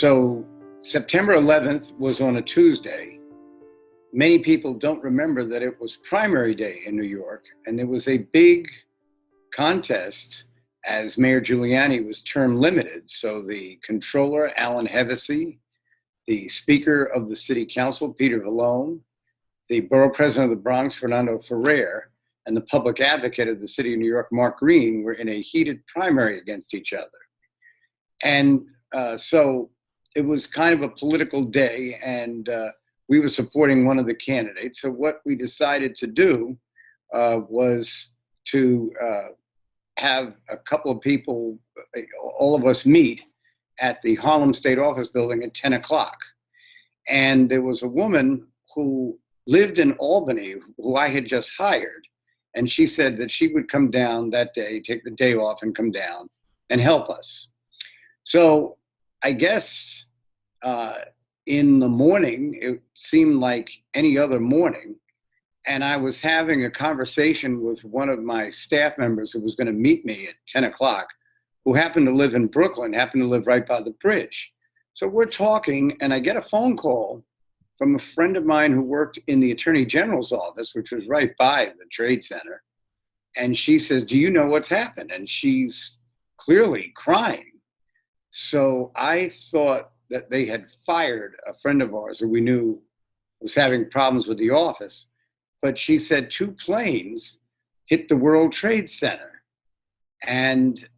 So September 11th was on a Tuesday. Many people don't remember that it was primary day in New York, and there was a big contest as Mayor Giuliani was term limited. So the controller, Alan Hevesy, the speaker of the city council, Peter Vallone, the borough president of the Bronx, Fernando Ferrer, and the public advocate of the city of New York, Mark Green, were in a heated primary against each other. And so it was kind of a political day, and we were supporting one of the candidates. So what we decided to do was to have a couple of people, all of us meet at the Harlem State Office building at 10 o'clock. And there was a woman who lived in Albany who I had just hired. And she said that she would come down that day, take the day off and come down and help us. So I guess in the morning, it seemed like any other morning. And I was having a conversation with one of my staff members who was going to meet me at 10 o'clock, who happened to live in Brooklyn, happened to live right by the bridge. So we're talking, and I get a phone call from a friend of mine who worked in the Attorney General's office, which was right by the Trade Center. And she says, "Do you know what's happened?" And she's clearly crying. So I thought that they had fired a friend of ours who we knew was having problems with the office. But she said 2 planes hit the World Trade Center. And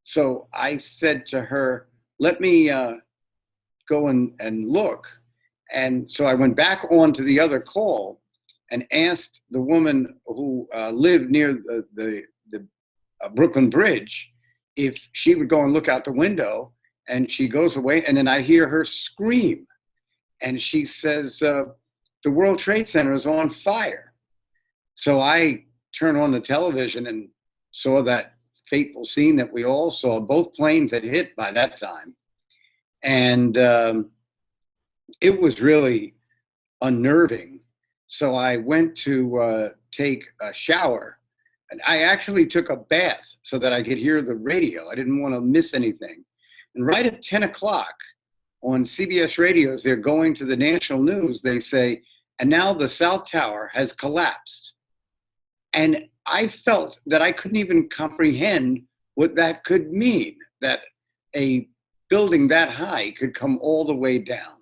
so I said to her, "Let me go and look." And so I went back on to the other call and asked the woman who lived near the Brooklyn Bridge if she would go and look out the window. And she goes away, and then I hear her scream. And she says, "The World Trade Center is on fire." So I turned on the television and saw that fateful scene that we all saw. Both planes had hit by that time. And it was really unnerving. So I went to take a shower, and I actually took a bath so that I could hear the radio. I didn't want to miss anything. And right at 10 o'clock on CBS radios, they're going to the national news. They say, "And now the South Tower has collapsed." And I felt that I couldn't even comprehend what that could mean, that a building that high could come all the way down.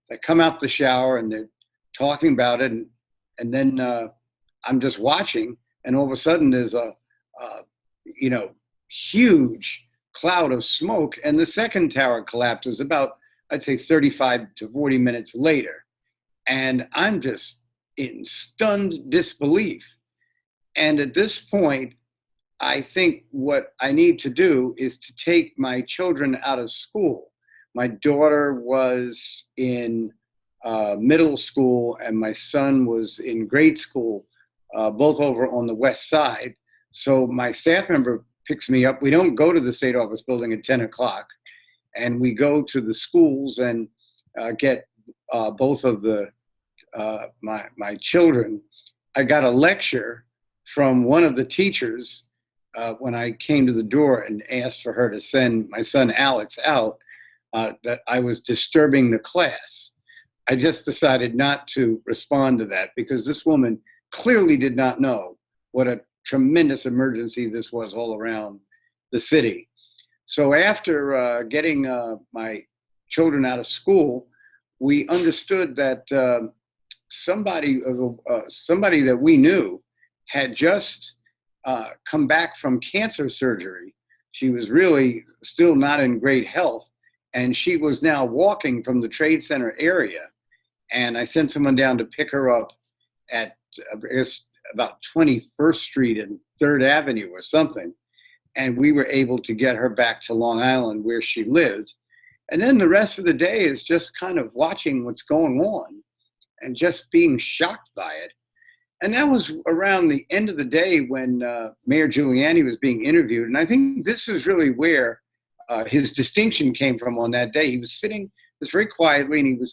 I come out the shower and they're talking about it, and then I'm just watching, and all of a sudden there's a huge cloud of smoke, and the second tower collapses about, I'd say, 35 to 40 minutes later. And I'm just in stunned disbelief. And at this point, I think what I need to do is to take my children out of school. My daughter was in middle school, and my son was in grade school, both over on the west side. So my staff member picks me up. We don't go to the state office building at 10 o'clock, and we go to the schools and get both of my children. I got a lecture from one of the teachers when I came to the door and asked for her to send my son Alex out, that I was disturbing the class. I just decided not to respond to that because this woman clearly did not know what a tremendous emergency this was all around the city. So after getting my children out of school, we understood that somebody that we knew had just come back from cancer surgery. She was really still not in great health, and she was now walking from the Trade Center area. And I sent someone down to pick her up at, I guess, about 21st Street and 3rd Avenue or something. And we were able to get her back to Long Island where she lived. And then the rest of the day is just kind of watching what's going on and just being shocked by it. And that was around the end of the day when Mayor Giuliani was being interviewed. And I think this is really where his distinction came from on that day. He was sitting just very quietly, and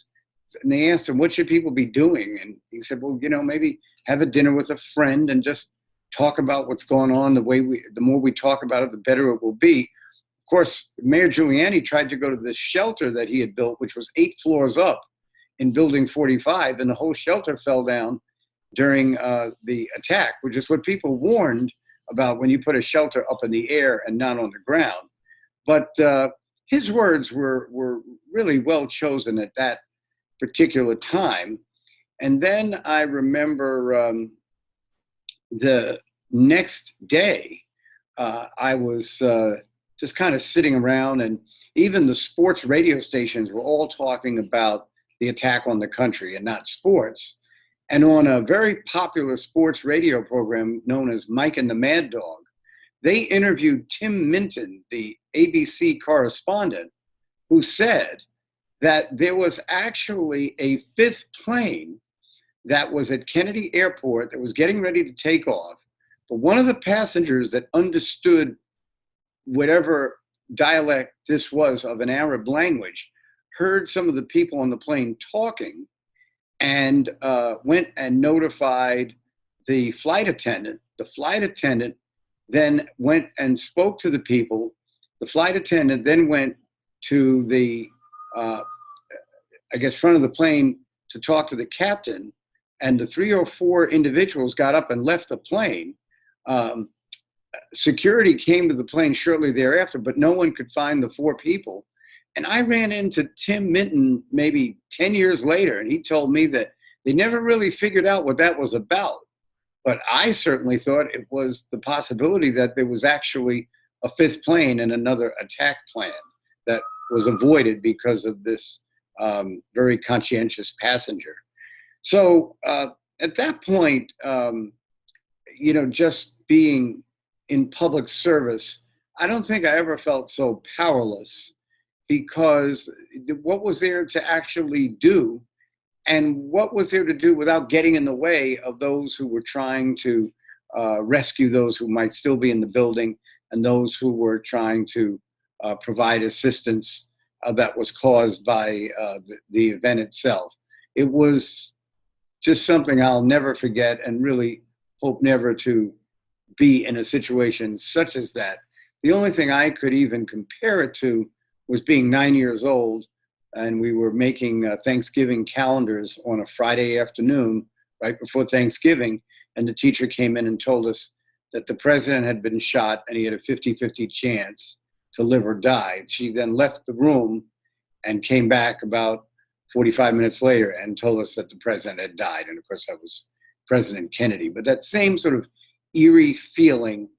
they asked him, "What should people be doing?" And he said, "Well, maybe have a dinner with a friend and just talk about what's going on. The more we talk about it, the better it will be." course, Mayor Giuliani tried to go to the shelter that he had built, which was 8 floors up in Building 45, and the whole shelter fell down during the attack, which is what people warned about when you put a shelter up in the air and not on the ground. But his words were really well chosen at that particular time. And then I remember the next day, I was just kind of sitting around, and even the sports radio stations were all talking about the attack on the country and not sports. And on a very popular sports radio program known as Mike and the Mad Dog, they interviewed Tim Minton, the ABC correspondent, who said that there was actually a 5th plane that was at Kennedy Airport that was getting ready to take off. But one of the passengers that understood whatever dialect this was of an Arab language heard some of the people on the plane talking, and went and notified the flight attendant. The flight attendant then went and spoke to the people. The flight attendant then went to the, front of the plane to talk to the captain, and the 3 or 4 individuals got up and left the plane. Security came to the plane shortly thereafter, but no one could find the 4 people. And I ran into Tim Minton maybe 10 years later, and he told me that they never really figured out what that was about. But I certainly thought it was the possibility that there was actually a 5th plane and another attack plan that was avoided because of this very conscientious passenger. So at that point, just being in public service, I don't think I ever felt so powerless, because what was there to actually do, and what was there to do without getting in the way of those who were trying to rescue those who might still be in the building, and those who were trying to provide assistance that was caused by the event itself. It was just something I'll never forget, and really hope never to be in a situation such as that. The only thing I could even compare it to was being 9 years old, and we were making Thanksgiving calendars on a Friday afternoon right before Thanksgiving, and the teacher came in and told us that the president had been shot and he had a 50-50 chance to live or die. She then left the room and came back about 45 minutes later and told us that the president had died. And of course, that was President Kennedy. But that same sort of eerie feeling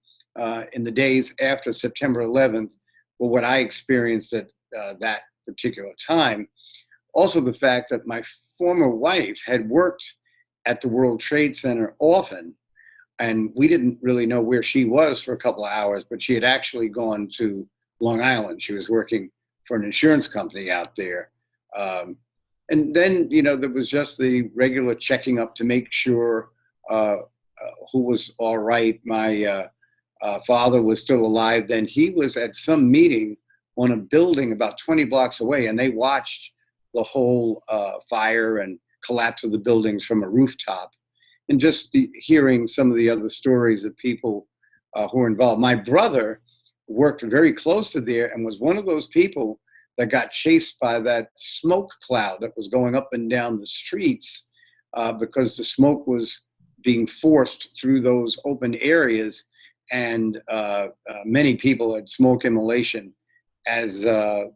in the days after September 11th were what I experienced at that particular time. Also, the fact that my former wife had worked at the World Trade Center often, and we didn't really know where she was for a couple of hours, but she had actually gone to Long Island. She was working for an insurance company out there. And then, there was just the regular checking up to make sure who was all right. My father was still alive then. He was at some meeting on a building about 20 blocks away, and they watched the whole fire and collapse of the buildings from a rooftop. And just hearing some of the other stories of people who were involved. My brother worked very close to there and was one of those people that got chased by that smoke cloud that was going up and down the streets because the smoke was being forced through those open areas, and many people had smoke inhalation as a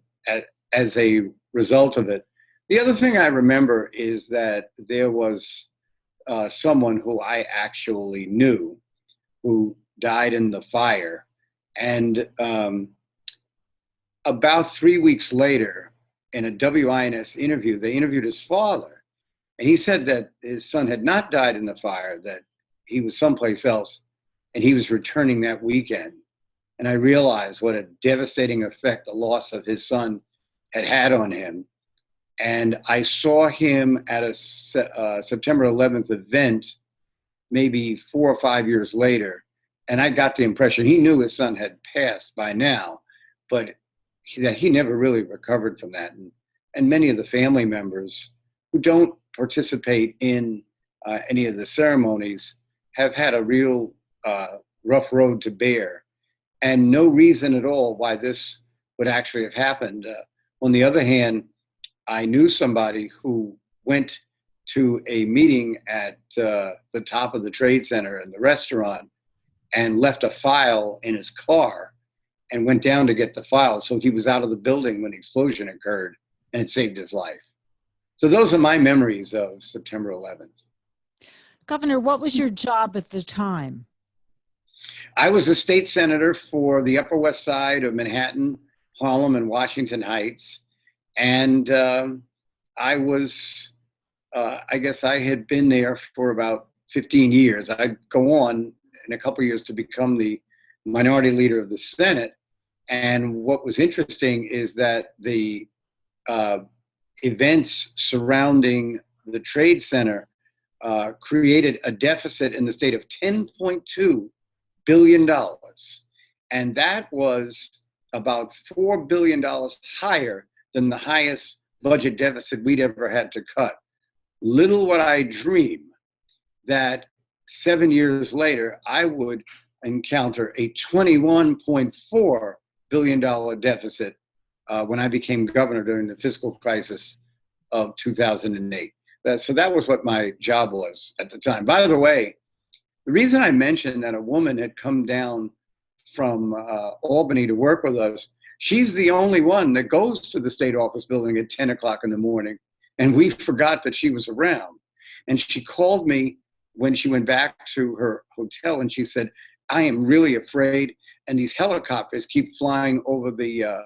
result of it. The other thing I remember is that there was someone who I actually knew who died in the fire, and about 3 weeks later, in a WINS interview, they interviewed his father, and he said that his son had not died in the fire, that he was someplace else, and he was returning that weekend. And I realized what a devastating effect the loss of his son had on him. And I saw him at a September 11th event, maybe 4 or 5 years later, and I got the impression he knew his son had passed by now, but he never really recovered from that. And many of the family members who don't participate in any of the ceremonies have had a real rough road to bear, and no reason at all why this would actually have happened. On the other hand, I knew somebody who went to a meeting at the top of the Trade Center in the restaurant and left a file in his car and went down to get the file. So he was out of the building when the explosion occurred, and it saved his life. So those are my memories of September 11th. Governor, what was your job at the time? I was a state senator for the Upper West Side of Manhattan, Harlem, and Washington Heights. And I was, I guess I had been there for about 15 years. I'd go on in a couple of years to become the minority leader of the Senate. And what was interesting is that the events surrounding the Trade Center created a deficit in the state of $10.2 billion. And that was about $4 billion higher than the highest budget deficit we'd ever had to cut. Little would I dream that 7 years later, I would encounter a $21.4 billion deficit when I became governor during the fiscal crisis of 2008. So that was what my job was at the time. By the way, the reason I mentioned that a woman had come down from Albany to work with us, she's the only one that goes to the state office building at 10 o'clock in the morning. And we forgot that she was around. And she called me when she went back to her hotel, and she said, I am really afraid, and these helicopters keep flying over the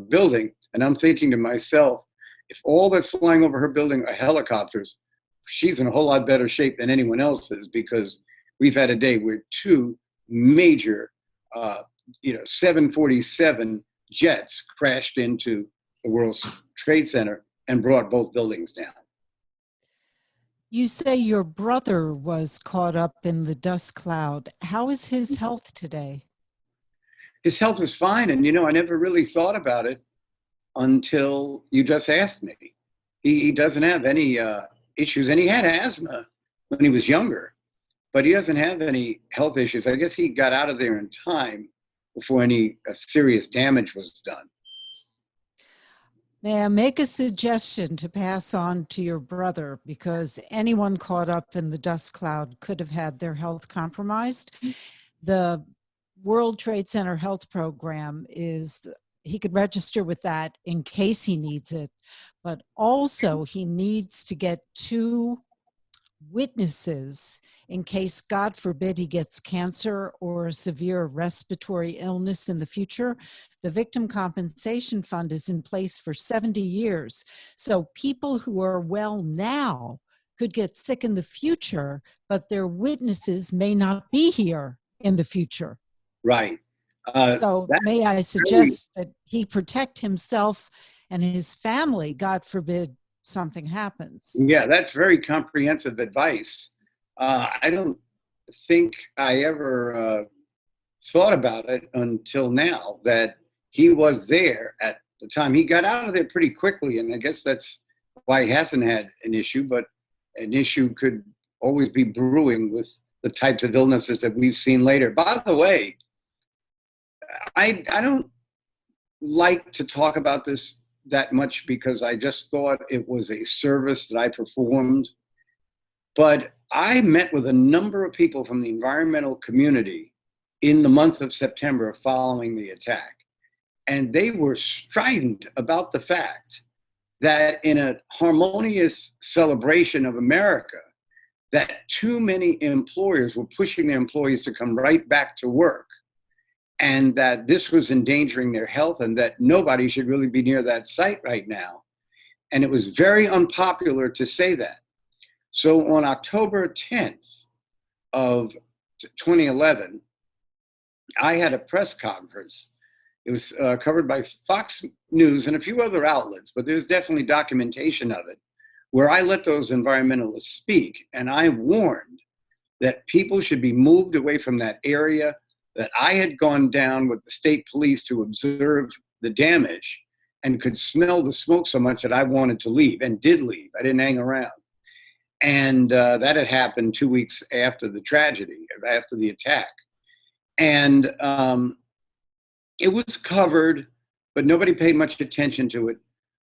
building. And I'm thinking to myself, if all that's flying over her building are helicopters, she's in a whole lot better shape than anyone else is, because we've had a day where two major 747 jets crashed into the World Trade Center and brought both buildings down. You say your brother was caught up in the dust cloud. How is his health today? His health is fine. And, I never really thought about it until you just asked me. He doesn't have any issues, and he had asthma when he was younger, but he doesn't have any health issues. I guess he got out of there in time before any serious damage was done. May I make a suggestion to pass on to your brother, because anyone caught up in the dust cloud could have had their health compromised. The World Trade Center Health Program he could register with that in case he needs it, but also he needs to get 2 witnesses in case, God forbid, he gets cancer or a severe respiratory illness in the future. The Victim Compensation Fund is in place for 70 years. So people who are well now could get sick in the future, but their witnesses may not be here in the future. Right. So may I suggest that he protect himself and his family, God forbid something happens. Yeah, that's very comprehensive advice. I don't think I ever thought about it until now, that he was there at the time. He got out of there pretty quickly, and I guess that's why he hasn't had an issue, but an issue could always be brewing with the types of illnesses that we've seen later. By the way, I don't like to talk about this that much, because I just thought it was a service that I performed. But I met with a number of people from the environmental community in the month of September following the attack. And they were strident about the fact that in a harmonious celebration of America, that too many employers were pushing their employees to come right back to work, and that this was endangering their health, and that nobody should really be near that site right now. And it was very unpopular to say that. So on October 10th of 2011, I had a press conference. It was covered by Fox News and a few other outlets, but there's definitely documentation of it, where I let those environmentalists speak, and I warned that people should be moved away from that area, that I had gone down with the state police to observe the damage and could smell the smoke so much that I wanted to leave, and did leave. I didn't hang around. And that had happened 2 weeks after the tragedy, after the attack. And it was covered but nobody paid much attention to it.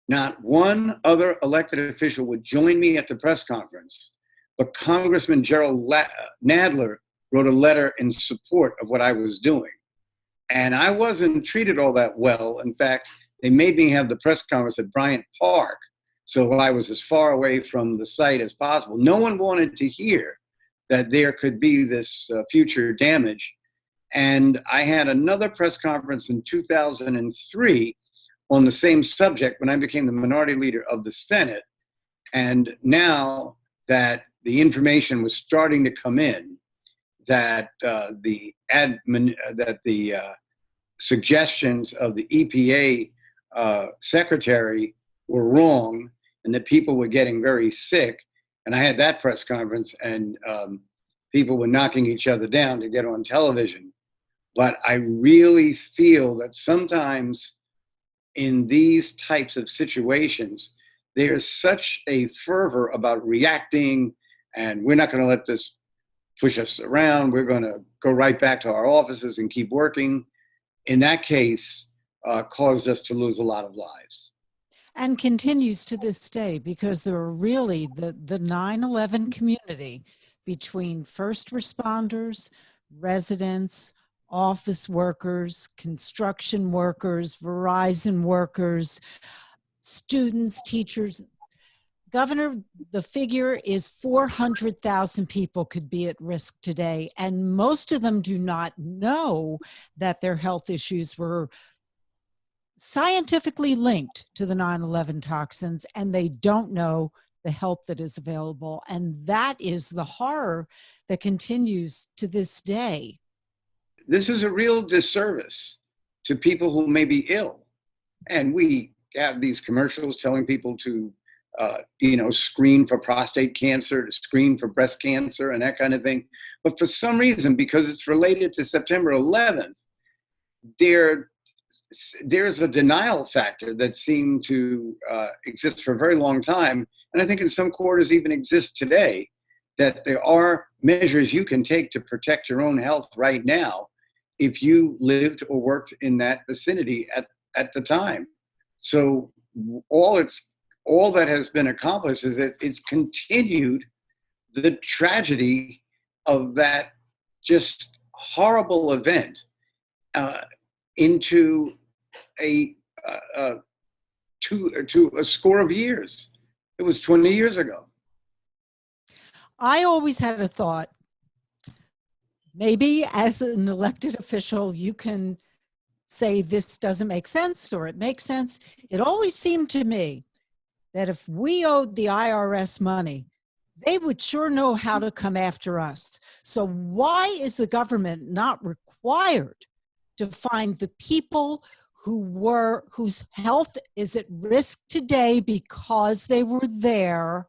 Not one other elected official would join me at the press conference, but Congressman Gerald Nadler wrote a letter in support of what I was doing. And I wasn't treated all that well. In fact, they made me have the press conference at Bryant Park, so I was as far away from the site as possible. No one wanted to hear that there could be this future damage. And I had another press conference in 2003 on the same subject when I became the minority leader of the Senate. And now that the information was starting to come in, that the suggestions of the EPA secretary were wrong, and that people were getting very sick. And I had that press conference, and people were knocking each other down to get on television. But I really feel that sometimes in these types of situations, there's such a fervor about reacting, and we're not going to let this push us around. We're going to go right back to our offices and keep working. In that case, caused us to lose a lot of lives. And continues to this day, because there are really the 9/11 community between first responders, residents, office workers, construction workers, Verizon workers, students, teachers. Governor, the figure is 400,000 people could be at risk today, and most of them do not know that their health issues were scientifically linked to the 9/11 toxins, and they don't know the help that is available. And that is the horror that continues to this day. This is a real disservice to people who may be ill. And we have these commercials telling people to, screen for prostate cancer, to screen for breast cancer and that kind of thing. But for some reason, because it's related to September 11th, there's a denial factor that seemed to exist for a very long time. And I think in some quarters even exists today, that there are measures you can take to protect your own health right now if you lived or worked in that vicinity at the time. So all that has been accomplished is that it's continued the tragedy of that just horrible event into to a score of years. It was 20 years ago. I always had a thought, maybe as an elected official, you can say this doesn't make sense or it makes sense. It always seemed to me that if we owed the IRS money, they would sure know how to come after us. So why is the government not required to find the people whose health is at risk today because they were there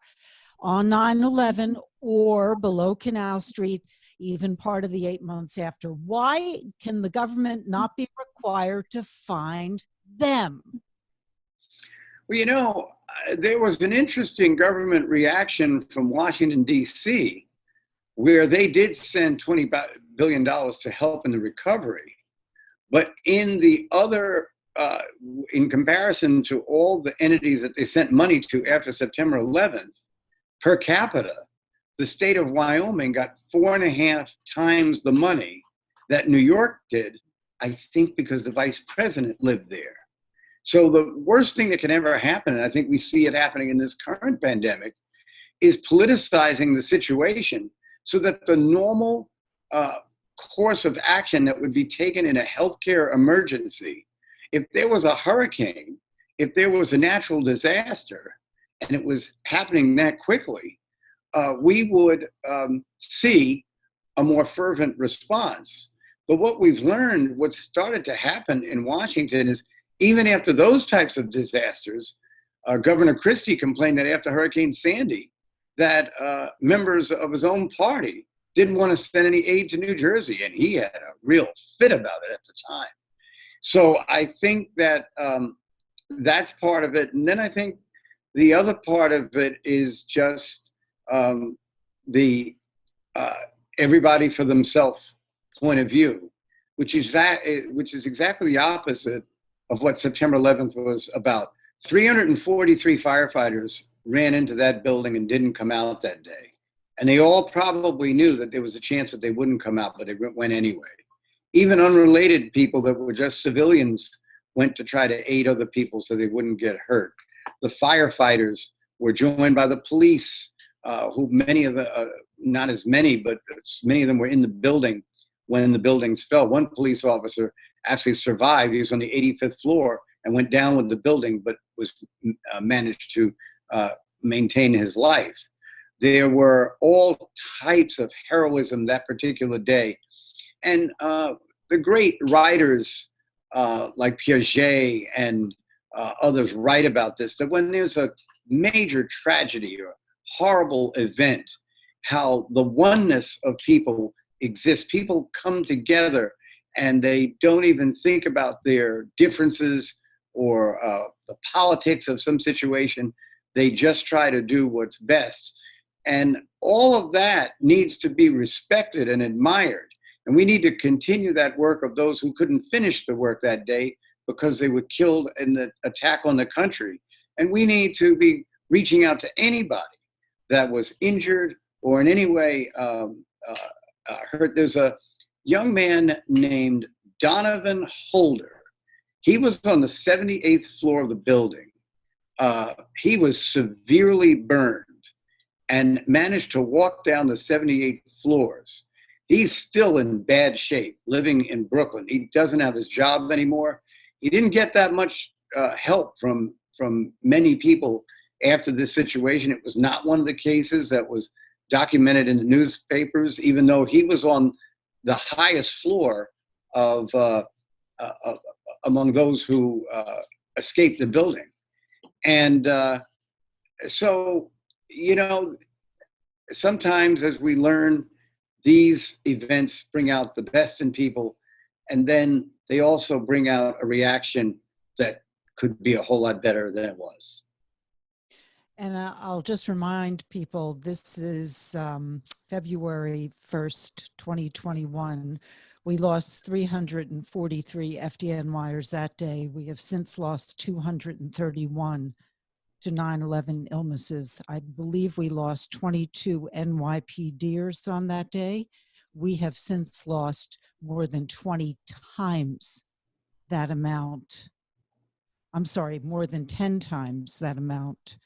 on 9/11 or below Canal Street, even part of the 8 months after? Why can the government not be required to find them? Well, there was an interesting government reaction from Washington, D.C., where they did send $20 billion to help in the recovery. But in the other, in comparison to all the entities that they sent money to after September 11th, per capita, the state of Wyoming got 4.5 times the money that New York did, I think because the vice president lived there. So the worst thing that can ever happen, and I think we see it happening in this current pandemic, is politicizing the situation so that the normal course of action that would be taken in a healthcare emergency, if there was a hurricane, if there was a natural disaster, and it was happening that quickly, we would see a more fervent response. But what we've learned, what started to happen in Washington is even after those types of disasters, Governor Christie complained that after Hurricane Sandy, that members of his own party didn't want to send any aid to New Jersey, and he had a real fit about it at the time. So I think that that's part of it. And then I think the other part of it is just the everybody for themselves point of view, which is exactly the opposite of what September 11th was about. 343 firefighters ran into that building and didn't come out that day. And they all probably knew that there was a chance that they wouldn't come out, but they went anyway. Even unrelated people that were just civilians went to try to aid other people so they wouldn't get hurt. The firefighters were joined by the police, who many of the, not as many, but many of them were in the building when the buildings fell. One police officer actually survived. He was on the 85th floor and went down with the building, but was managed to maintain his life. There were all types of heroism that particular day. And the great writers like Piaget and others write about this, that when there's a major tragedy or horrible event, how the oneness of people exists. People come together and they don't even think about their differences or the politics of some situation. They just try to do what's best. And all of that needs to be respected and admired. And we need to continue that work of those who couldn't finish the work that day because they were killed in the attack on the country. And we need to be reaching out to anybody that was injured or in any way hurt. There's a young man named Donovan Holder. He was on the 78th floor of the building. He was severely burned and managed to walk down the 78 floors. He's still in bad shape, living in Brooklyn. He doesn't have his job anymore. He didn't get that much help from many people after this situation. It was not one of the cases that was documented in the newspapers, even though he was on the highest floor of among those who escaped the building. And so, you know, sometimes as we learn, these events bring out the best in people, and then they also bring out a reaction that could be a whole lot better than it was. And I'll just remind people, this is February 1st, 2021. We lost 343 FDNYers that day. We have since lost 231 to 9/11 illnesses. I believe we lost 22 NYPDers on that day. We have since lost more than 20 times that amount. I'm sorry, more than 10 times that amount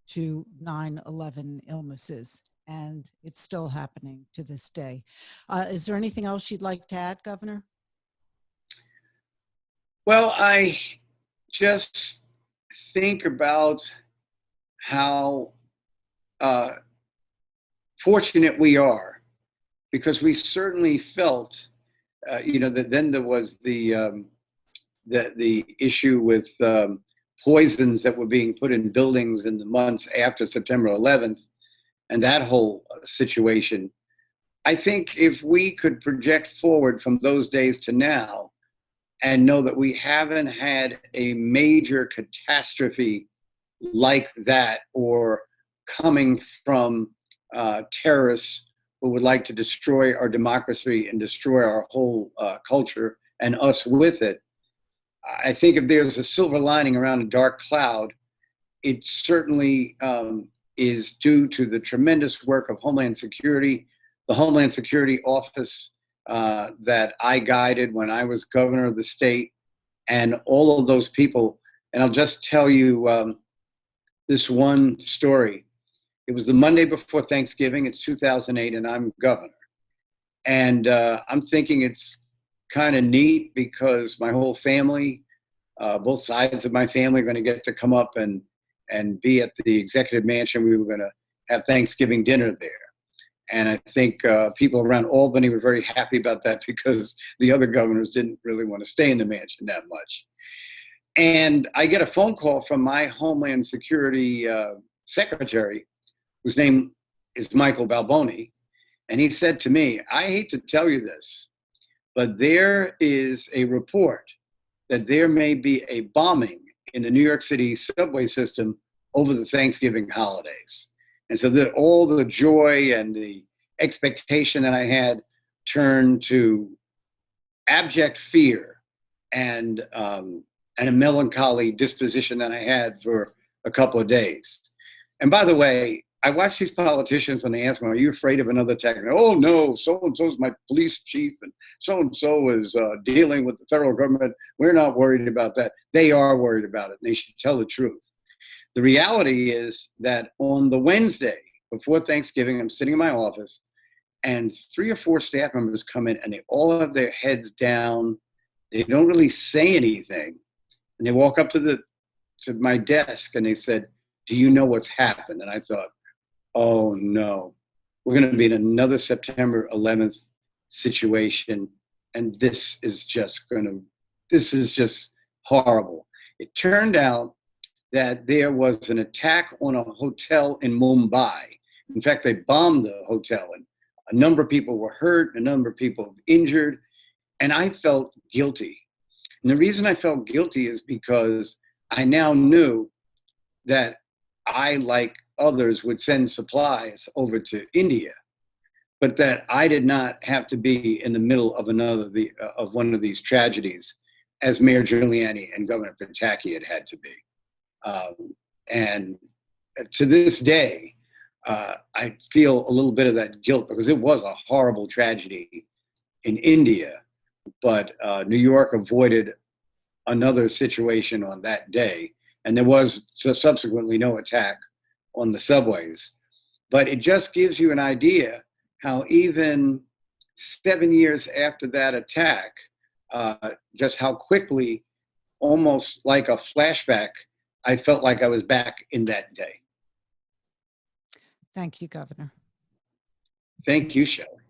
to 9/11 illnesses. And it's still happening to this day. Is there anything else you'd like to add, Governor? Well, I just think about how fortunate we are, because we certainly felt, you know, that then there was the issue with poisons that were being put in buildings in the months after September 11th, and that whole situation. I think if we could project forward from those days to now and know that we haven't had a major catastrophe like that, or coming from terrorists who would like to destroy our democracy and destroy our whole culture and us with it, I think if there's a silver lining around a dark cloud, it certainly is due to the tremendous work of Homeland Security, the Homeland Security Office that I guided when I was governor of the state, and all of those people. And I'll just tell you this one story. It was the Monday before Thanksgiving. It's 2008, and I'm governor. And I'm thinking it's kind of neat because my whole family, both sides of my family, are going to get to come up and be at the executive mansion. We were going to have Thanksgiving dinner there. And I think people around Albany were very happy about that because the other governors didn't really want to stay in the mansion that much. And I get a phone call from my Homeland Security secretary, whose name is Michael Balboni. And he said to me, I hate to tell you this, but there is a report that there may be a bombing in the New York City subway system over the Thanksgiving holidays. And so all the joy and the expectation that I had turned to abject fear and and a melancholy disposition that I had for a couple of days. And by the way, I watch these politicians when they ask me, "Are you afraid of another attack?" And, "Oh no, so and so is my police chief, and so is dealing with the federal government. We're not worried about that." They are worried about it. And they should tell the truth. The reality is that on the Wednesday before Thanksgiving, I'm sitting in my office, and 3 or 4 staff members come in, and they all have their heads down. They don't really say anything, and they walk up to my desk, and they said, "Do you know what's happened?" And I thought, oh no, we're going to be in another September 11th situation, and this is just horrible. It turned out that there was an attack on a hotel in Mumbai. In fact, they bombed the hotel, and a number of people were hurt, a number of people injured, and I felt guilty. And the reason I felt guilty is because I now knew that I, like others, would send supplies over to India, but that I did not have to be in the middle of one of these tragedies, as Mayor Giuliani and Governor Pataki had to be. And to this day, I feel a little bit of that guilt, because it was a horrible tragedy in India, but New York avoided another situation on that day. And there was subsequently no attack on the subways. But it just gives you an idea how even 7 years after that attack, just how quickly, almost like a flashback, I felt like I was back in that day. Thank you, Governor. Thank you, Shelli.